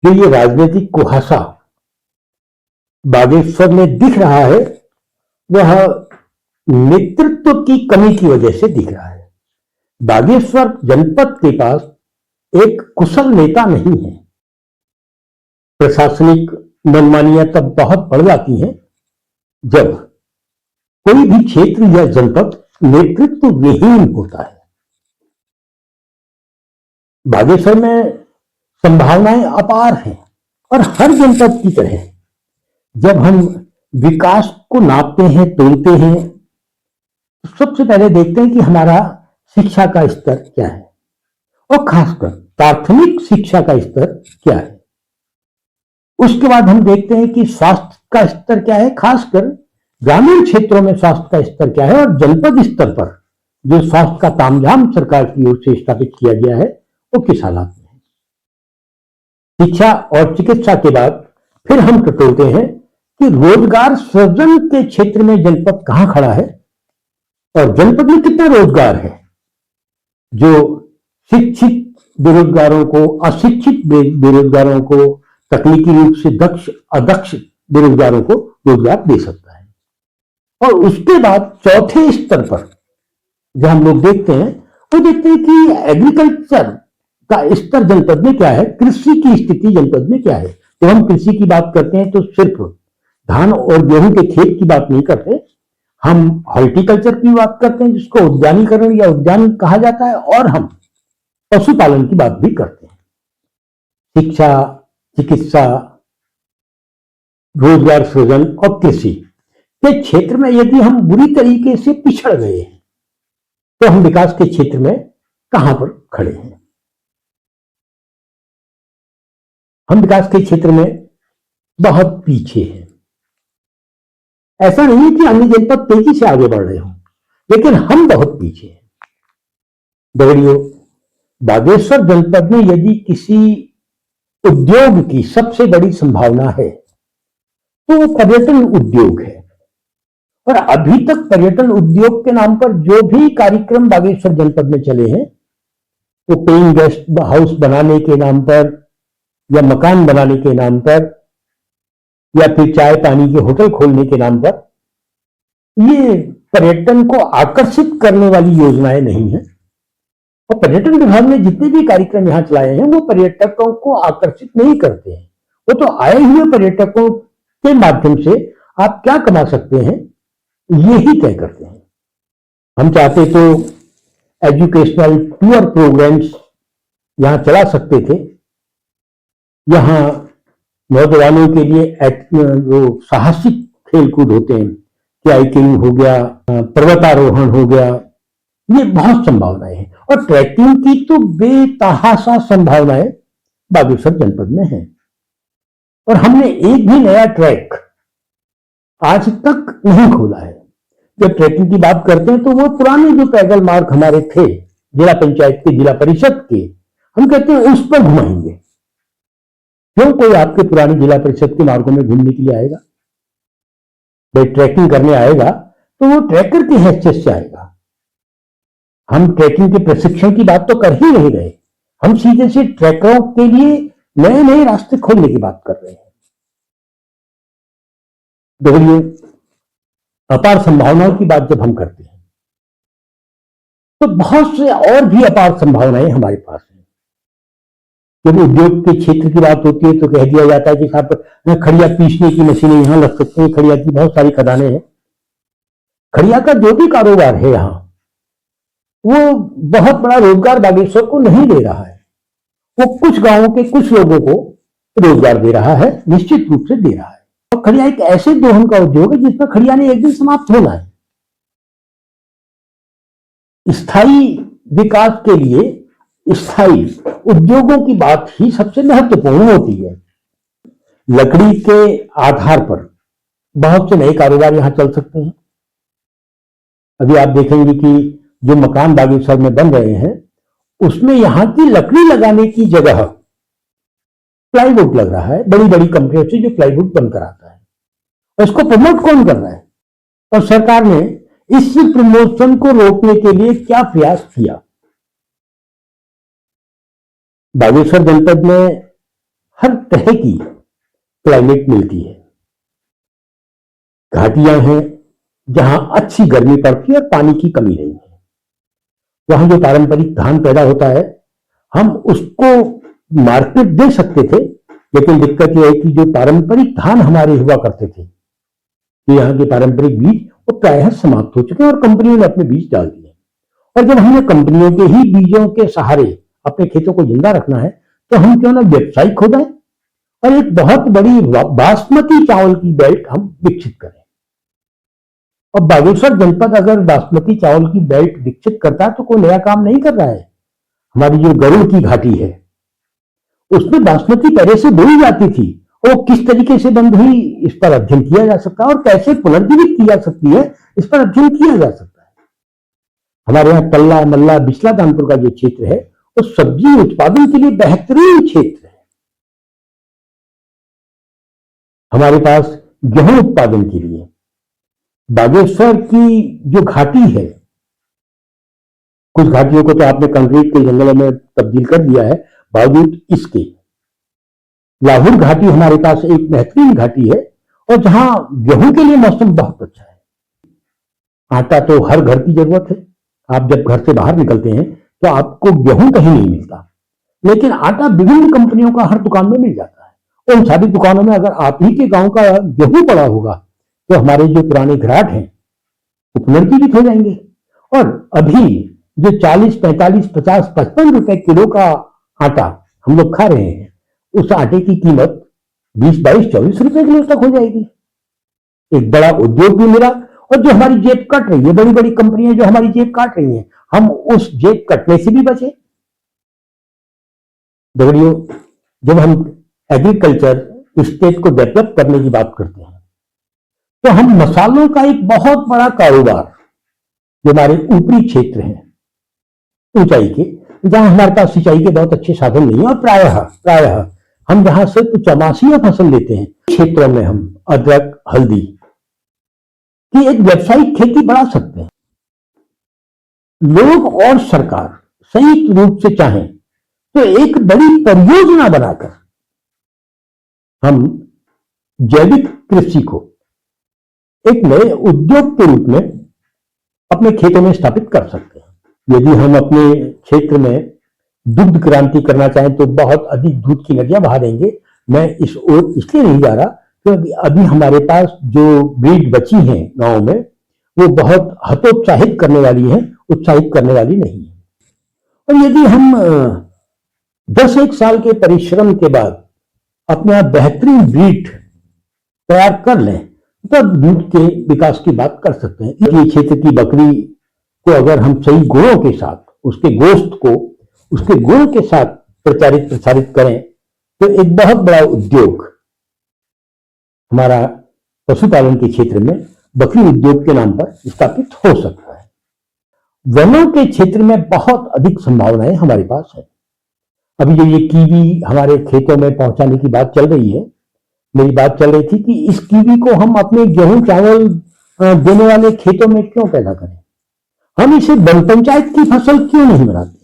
जो ये राजनीतिक कुहासा बागेश्वर में दिख रहा है वह नेतृत्व की कमी की वजह से दिख रहा है। बागेश्वर जनपद के पास एक कुशल नेता नहीं है। प्रशासनिक मनमानियां तब बहुत बढ़ जाती हैं जब कोई भी क्षेत्र या जनपद नेतृत्व विहीन होता है। बागेश्वर में संभावनाएं अपार हैं और हर जनपद की तरह जब हम विकास को नापते हैं, तोलते हैं, तो सबसे पहले देखते हैं कि हमारा शिक्षा का स्तर क्या है और खासकर प्राथमिक शिक्षा का स्तर क्या है। उसके बाद हम देखते हैं कि स्वास्थ्य का स्तर क्या है, खासकर ग्रामीण क्षेत्रों में स्वास्थ्य का स्तर क्या है और जनपद स्तर पर जो स्वास्थ्य का तामझाम सरकार की ओर से स्थापित किया गया है वो किस हालात में है। शिक्षा और चिकित्सा के बाद फिर हम टटोलते हैं कि रोजगार सृजन के क्षेत्र में जनपद कहां खड़ा है और जनपद में कितना रोजगार है जो शिक्षित बेरोजगारों को, अशिक्षित बेरोजगारों को, तकनीकी रूप से दक्ष अदक्ष बेरोजगारों को रोजगार दे सकता है। और उसके बाद चौथे स्तर पर जब हम लोग देखते हैं वो देखते हैं कि एग्रीकल्चर का स्तर जनपद में क्या है, कृषि की स्थिति जनपद में क्या है। तो हम कृषि की बात करते हैं तो सिर्फ धान और गेहूं के खेत की बात नहीं करते, हम हॉर्टिकल्चर की बात करते हैं जिसको उद्यानीकरण या उद्यान कहा जाता है, और हम पशुपालन की बात भी करते हैं। शिक्षा, चिकित्सा, रोजगार सृजन और कृषि के क्षेत्र में यदि हम बुरी तरीके से पिछड़ गए हैं तो हम विकास के क्षेत्र में कहां पर खड़े हैं। हम विकास के क्षेत्र में बहुत पीछे हैं। ऐसा नहीं है कि अन्य जनपद तेजी से आगे बढ़ रहे हों, लेकिन हम बहुत पीछे हैं। दगड़ियों, बागेश्वर जनपद में यदि किसी उद्योग की सबसे बड़ी संभावना है तो वो पर्यटन उद्योग है। और अभी तक पर्यटन उद्योग के नाम पर जो भी कार्यक्रम बागेश्वर जनपद में चले हैं वो पेइंग गेस्ट हाउस बनाने के नाम पर या मकान बनाने के नाम पर या फिर चाय पानी के होटल खोलने के नाम पर, ये पर्यटन को आकर्षित करने वाली योजनाएं नहीं है। और पर्यटन विभाग ने जितने भी कार्यक्रम यहां चलाए हैं वो पर्यटकों को आकर्षित नहीं करते हैं। वो तो आए हुए पर्यटकों के माध्यम से आप क्या कमा सकते हैं ये ही तय करते हैं। हम चाहते तो एजुकेशनल टूर प्रोग्राम्स यहां चला सकते थे। यहां नौजवानों के लिए जो साहसिक खेलकूद होते हैं, हाइकिंग हो गया, पर्वतारोहण हो गया, ये बहुत संभावनाएं हैं। और ट्रैकिंग की तो बेतहाशा संभावनाएं बागेश्वर जनपद में हैं। और हमने एक भी नया ट्रैक आज तक नहीं खोला है। जब ट्रैकिंग की बात करते हैं तो वो पुराने जो पैदल मार्ग हमारे थे जिला पंचायत के, जिला परिषद के, हम कहते हैं उस पर घुमाएंगे। क्यों कोई आपके पुरानी जिला परिषद के मार्गों में घूमने के लिए आएगा? भाई ट्रैकिंग करने आएगा तो वो ट्रैकर की हैसियत से आएगा। हम ट्रैकिंग के प्रशिक्षण की बात तो कर ही नहीं रहे, हम सीधे से ट्रैकरों के लिए नए नए रास्ते खोलने की बात कर रहे हैं। दोस्तों, अपार संभावनाओं की बात जब हम करते हैं तो बहुत से और भी अपार संभावनाएं हमारे पास हैं। जब उद्योग के क्षेत्र की बात होती है तो कह दिया जाता है कि साहब खड़िया पीसने की मशीनें यहां लग सकती हैं, खड़िया की बहुत सारी खदानें हैं। खड़िया का जो भी कारोबार है यहां वो बहुत बड़ा रोजगार बागेश्वर को नहीं दे रहा है। वो कुछ गांवों के कुछ लोगों को रोजगार दे रहा है, निश्चित रूप से दे रहा है। और खड़िया एक ऐसे दोहन का उद्योग है जिसमें खड़िया ने एक दिन समाप्त होना है। स्थायी विकास के लिए स्थायी उद्योगों की बात ही सबसे महत्वपूर्ण होती है। लकड़ी के आधार पर बहुत से नए कारोबार यहां चल सकते हैं। अभी आप देखेंगे कि जो मकान बागेश्वर में बन रहे हैं उसमें यहां की लकड़ी लगाने की जगह प्लाईवुड लग रहा है, बड़ी बड़ी कंपनियों से जो प्लाईवुड बनकर आता है। और इसको प्रमोट कौन कर रहा है? और सरकार ने इस प्रमोशन को रोकने के लिए क्या प्रयास किया? बागेश्वर जनपद में हर तरह की क्लाइमेट मिलती है। घाटियां हैं जहां अच्छी गर्मी पड़ती है और पानी की कमी नहीं है। वहां जो पारंपरिक धान पैदा होता है, हम उसको मार्केट दे सकते थे, लेकिन दिक्कत यह है कि जो पारंपरिक धान हमारे हुआ करते थे, तो यहाँ के पारंपरिक बीज वो प्रायः समाप्त हो चुके हैं और कंपनियों ने अपने बीज डाल दिए। और जब हमें कंपनियों के ही बीजों के सहारे अपने खेतों को जिंदा रखना है, तो हम क्यों ना व्यवसायिक हो जाए और एक बहुत बड़ी बासमती चावल की बेल्ट हम विकसित करें। और बागेश्वर जनपद अगर बासमती चावल की बेल्ट विकसित करता है तो कोई नया काम नहीं कर रहा है। हमारी जो गरुड़ की घाटी है, उसमें बासमती पहले से बोई जाती थी, वो किस तरीके से बंद हुई इस पर अध्ययन किया जा सकता है और कैसे पुनर्जीवित की जा सकती है इस पर अध्ययन किया जा सकता है। हमारे यहाँ तल्ला मल्ला बिस्ला दानपुर का जो क्षेत्र है, वो सब्जी उत्पादन के लिए बेहतरीन क्षेत्र है। हमारे पास गेहूं उत्पादन के लिए बागेश्वर की जो घाटी है, कुछ घाटियों को तो आपने कंक्रीट के जंगलों में तब्दील कर दिया है, बावजूद इसके लाहौर घाटी हमारे पास एक बेहतरीन घाटी है और जहां गेहूं के लिए मौसम बहुत अच्छा है। आटा तो हर घर की जरूरत है। आप जब घर से बाहर निकलते हैं तो आपको गेहूं कहीं नहीं मिलता, लेकिन आटा विभिन्न कंपनियों का हर दुकान में मिल जाता है। उन सारी दुकानों में अगर आप ही के गांव का गेहूं पड़ा होगा तो हमारे जो पुराने घराट हैं वो पुनर्जीवित हो जाएंगे। और अभी जो 40, 45, 50, 55 रुपए किलो का आटा हम लोग खा रहे हैं, उस आटे की कीमत 20, 22, 24 रुपए किलो तक हो जाएगी। एक बड़ा उद्योग भी मिला और जो हमारी जेब कट रही है, बड़ी बड़ी कंपनियां जो हमारी जेब काट रही हैं, हम उस जेब कटने से भी बचे। दगड़ियों, जब हम एग्रीकल्चर स्टेट को डेवलप करने की बात करते हैं, तो हम मसालों का एक बहुत बड़ा कारोबार, जो हमारे ऊपरी क्षेत्र हैं ऊंचाई के, जहां हमारे पास सिंचाई के बहुत अच्छे साधन नहीं है और प्रायः प्रायः हम जहां सिर्फ चौमासिया फसल लेते हैं, क्षेत्रों में हम अदरक हल्दी की एक व्यावसायिक खेती बढ़ा सकते हैं। लोग और सरकार संयुक्त रूप से चाहें तो एक बड़ी परियोजना बनाकर हम जैविक कृषि को एक नए उद्योग के रूप में अपने खेतों में स्थापित कर सकते हैं। यदि हम अपने क्षेत्र में दुग्ध क्रांति करना चाहें तो बहुत अधिक दूध की नदियां बहा देंगे। मैं इस ओर इसलिए नहीं जा रहा क्योंकि अभी हमारे पास जो ब्रीड बची हैं गांव में, वो बहुत हतोत्साहित करने वाली है, उत्साहित करने वाली नहीं है। और यदि हम 10 साल के परिश्रम के बाद अपना बेहतरीन ब्रीड तैयार कर लें, तब दूध के विकास की बात कर सकते हैं। ये क्षेत्र की बकरी को अगर हम सही गुणों के साथ, उसके गोश्त को उसके गुण के साथ प्रचारित प्रसारित करें, तो एक बहुत बड़ा उद्योग हमारा पशुपालन के क्षेत्र में बकरी उद्योग के नाम पर स्थापित हो सकता है। वनों के क्षेत्र में बहुत अधिक संभावनाएं हमारे पास है। अभी जो ये कीवी हमारे खेतों में पहुंचाने की बात चल रही है, मेरी बात चल रही थी कि इस कीवी को हम अपने गेहूं चावल देने वाले खेतों में क्यों पैदा करें, हम इसे वन पंचायत की फसल क्यों नहीं बनाते।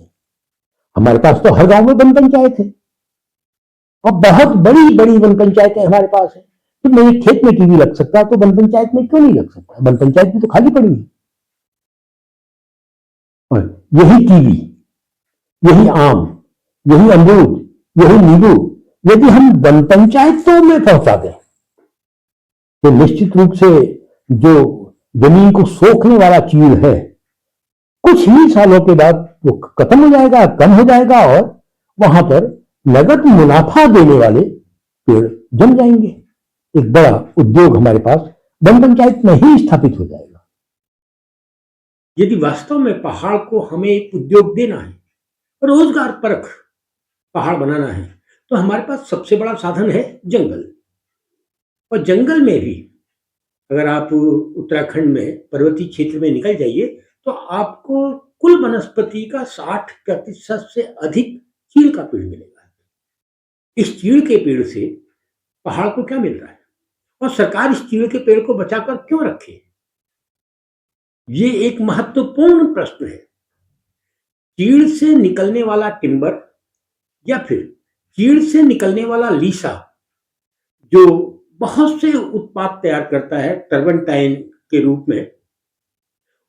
हमारे पास तो हर गांव में वन पंचायत है और बहुत बड़ी बड़ी वन पंचायतें हमारे पास है। तो मेरे खेत में कीवी लग सकता है तो वन पंचायत में क्यों नहीं लग सकता। वन पंचायत भी तो खाली पड़ी है। और यही कीवी, यही आम, यही अमरूद, यही नींबू यदि हम वन पंचायतों में पहुंचा दें तो निश्चित रूप से जो जमीन को सोखने वाला चीड़ है, कुछ ही सालों के बाद वो खत्म हो जाएगा, कम हो जाएगा और वहां पर नगद मुनाफा देने वाले पेड़ जम जाएंगे। एक बड़ा उद्योग हमारे पास वन पंचायत में ही स्थापित हो जाएगा। यदि वास्तव में पहाड़ को हमें एक उद्योग देना है, रोजगार परख पहाड़ बनाना है, तो हमारे पास सबसे बड़ा साधन है जंगल। और जंगल में भी अगर आप उत्तराखंड में पर्वतीय क्षेत्र में निकल जाइए तो आपको कुल वनस्पति का 60% से अधिक चीड़ का पेड़ मिलेगा। इस चीड़ के पेड़ से पहाड़ को क्या मिल रहा है और सरकार इस चीड़ के पेड़ को बचाकर क्यों रखे, ये एक महत्वपूर्ण प्रश्न है। चीड़ से निकलने वाला टिम्बर या फिर चीड़ से निकलने वाला लीसा जो बहुत से उत्पाद तैयार करता है टर्बनटाइन के रूप में,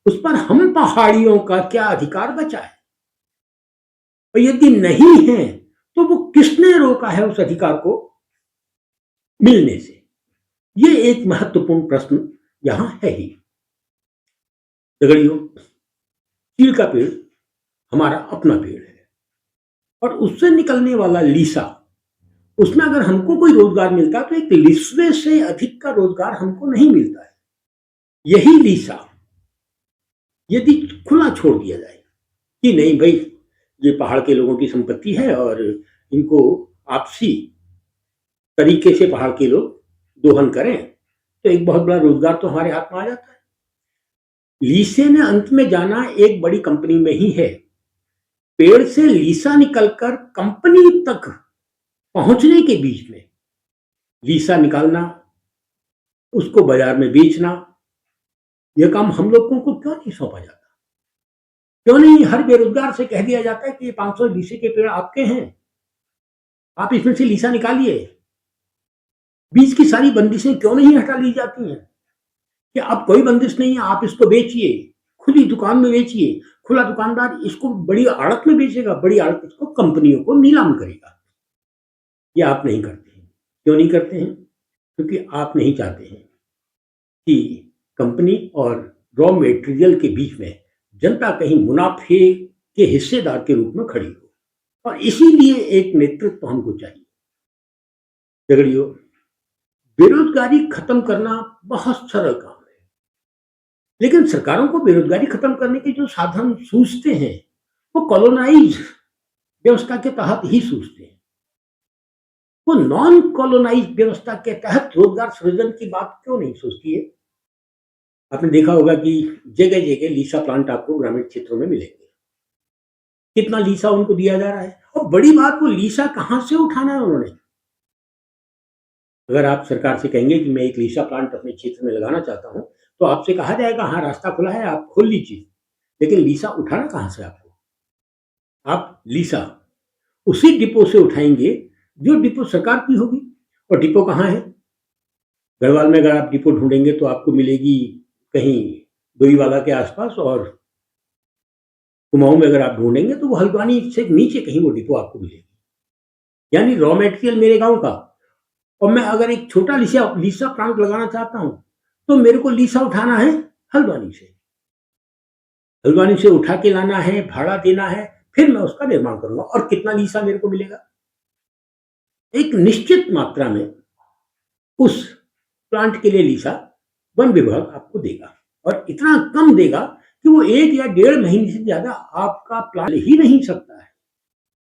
उस पर हम पहाड़ियों का क्या अधिकार बचा है? और यदि नहीं है तो वो किसने रोका है उस अधिकार को मिलने से? ये एक महत्वपूर्ण प्रश्न यहां है ही। दगड़ियों, चीड़ का पेड़ हमारा अपना पेड़ है और उससे निकलने वाला लीसा, उसमें अगर हमको कोई रोजगार मिलता तो एक लिस्वे से अधिक का रोजगार हमको नहीं मिलता है। यही लीसा यदि खुला छोड़ दिया जाए कि नहीं भाई, ये पहाड़ के लोगों की संपत्ति है और इनको आपसी तरीके से पहाड़ के लोग दोहन करें, तो एक बहुत बड़ा रोजगार तो हमारे हाथ में आ जाता है। लीसे ने अंत में जाना एक बड़ी कंपनी में ही है। पेड़ से लीसा निकलकर कंपनी तक पहुंचने के बीच में लीसा निकालना, उसको बाजार में बेचना, यह काम हम लोगों को क्यों नहीं सौंपा जाता? क्यों नहीं हर बेरोजगार से कह दिया जाता है कि ये 500 लीसे के पेड़ आपके हैं, आप इसमें से लीसा निकालिए? बीच की सारी बंदिशें क्यों नहीं हटा ली जाती हैं कि अब कोई बंदिश नहीं है, आप इसको बेचिए, खुली दुकान में बेचिए। खुला दुकानदार इसको बड़ी आड़त में बेचेगा, बड़ी आड़त इसको कंपनियों को नीलाम करेगा। ये आप नहीं करते हैं। क्यों नहीं करते हैं? क्योंकि आप नहीं चाहते हैं कि कंपनी और रॉ मेटेरियल के बीच में जनता कहीं मुनाफे के हिस्सेदार के रूप में खड़ी हो, और इसीलिए एक नेतृत्व हमको चाहिए। दगड़ियों, बेरोजगारी खत्म करना बहुत सरल काम है, लेकिन सरकारों को बेरोजगारी खत्म करने के जो साधन सूझते हैं वो कॉलोनाइज व्यवस्था के तहत ही सूझते हैं। वो नॉन कॉलोनाइज व्यवस्था के तहत रोजगार सृजन की बात क्यों नहीं सोचती है? आपने देखा होगा कि जगह जगह लीसा प्लांट आपको ग्रामीण क्षेत्रों में मिलेंगे। कितना लीसा उनको दिया जा रहा है, और बड़ी बात, वो लीसा कहां से उठाना है उन्होंने? अगर आप सरकार से कहेंगे कि मैं एक लीसा प्लांट अपने क्षेत्र में लगाना चाहता हूं, तो आपसे कहा जाएगा हाँ रास्ता खुला है, आप खोल लीजिए। लेकिन लीसा उठाना कहां से आपको? आप लीसा उसी डिपो से उठाएंगे जो डिपो सरकार की होगी। और डिपो कहाँ है? गढ़वाल में अगर आप डिपो ढूंढेंगे तो आपको मिलेगी कहीं डोईवाला के आसपास, और कुमाऊं में अगर आप ढूंढेंगे तो वो हल्द्वानी से नीचे कहीं वो डिपो आपको मिलेगी। यानी रॉ मटेरियल मेरे गांव का, और मैं अगर एक छोटा लीसा लीसा प्लांट लगाना चाहता हूं तो मेरे को लीसा उठाना है हल्द्वानी से। हल्द्वानी से उठा के लाना है, भाड़ा देना है, फिर मैं उसका निर्माण करूंगा। और कितना लीसा मेरे को मिलेगा? एक निश्चित मात्रा में उस प्लांट के लिए लीसा वन विभाग आपको देगा, और इतना कम देगा कि वो 1 या 1.5 महीने से ज्यादा आपका प्लांट ही नहीं सकता है।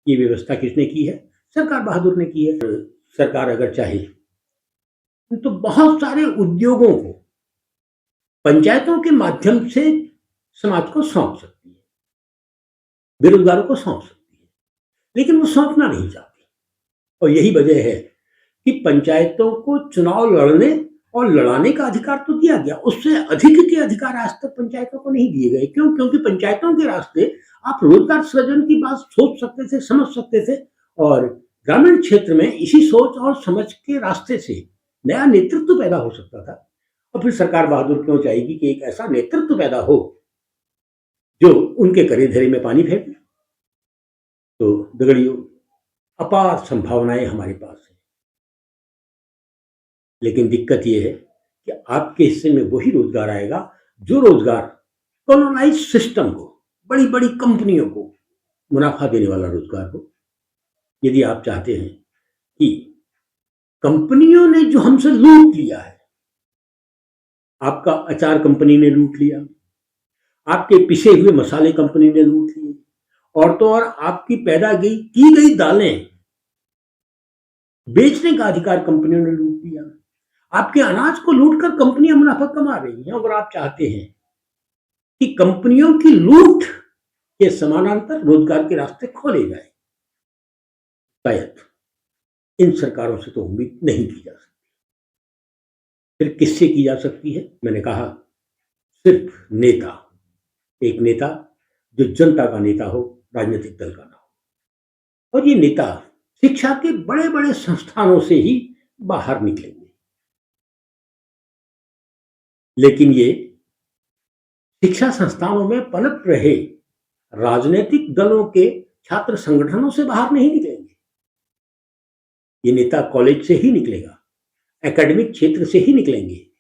ये व्यवस्था किसने की है? सरकार बहादुर ने की है। सरकार अगर चाहे तो बहुत सारे उद्योगों को पंचायतों के माध्यम से समाज को सौंप सकती है, बेरोजगारों को सौंप सकती है, लेकिन वो सौंपना नहीं चाहती। और यही वजह है कि पंचायतों को चुनाव लड़ने और लड़ाने का अधिकार तो दिया गया, उससे अधिक के अधिकार आज तक पंचायतों को नहीं दिए गए। क्यों? क्योंकि पंचायतों के रास्ते आप रोजगार सृजन की बात सोच सकते थे, समझ सकते थे, और ग्रामीण क्षेत्र में इसी सोच और समझ के रास्ते से नया नेतृत्व पैदा हो सकता था। और फिर सरकार बहादुर क्यों चाहेगी कि एक ऐसा नेतृत्व पैदा हो जो उनके करे धरे में पानी फेंके? तो दगड़ियों, अपार संभावनाएं हमारे पास हैं, लेकिन दिक्कत यह है कि आपके हिस्से में वही रोजगार आएगा जो रोजगार कॉलोनाइज सिस्टम को, बड़ी बड़ी कंपनियों को मुनाफा देने वाला रोजगार हो। यदि आप चाहते हैं कि कंपनियों ने जो हमसे लूट लिया है, आपका अचार कंपनी ने लूट लिया, आपके पिसे हुए मसाले कंपनी ने लूट लिए, और तो और आपकी पैदा की गई दालें बेचने का अधिकार कंपनियों ने लूट लिया। आपके अनाज को लूटकर कंपनियां मुनाफा कमा रही हैं। अगर आप चाहते हैं कि कंपनियों की लूट के समानांतर रोजगार के रास्ते खोले जाए, शायद इन सरकारों से तो उम्मीद नहीं की जा सकती। फिर किससे की जा सकती है? मैंने कहा, सिर्फ नेता, एक नेता जो जनता का नेता हो, राजनीतिक दल का ना हो। और ये नेता शिक्षा के बड़े-बड़े संस्थानों से ही बाहर निकलेंगे। लेकिन ये शिक्षा संस्थानों में पनप रहे राजनीतिक दलों के छात्र संगठनों से बाहर नहीं निकलेंगे। ये नेता कॉलेज से ही निकलेगा, एकेडमिक क्षेत्र से ही निकलेंगे,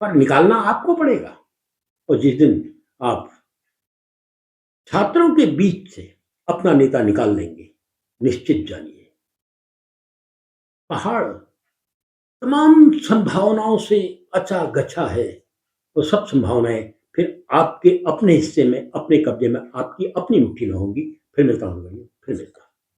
पर निकालना आपको पड़ेगा। और जिस दिन आप छात्रों के बीच से अपना नेता निकाल देंगे, निश्चित जानिए पहाड़ तमाम संभावनाओं से अचा गचा है। वो सब संभावनाएं फिर आपके अपने हिस्से में, अपने कब्जे में, आपकी अपनी मुट्ठी में होंगी। फिर मिलता हूँ, फिर मिलता हूँ।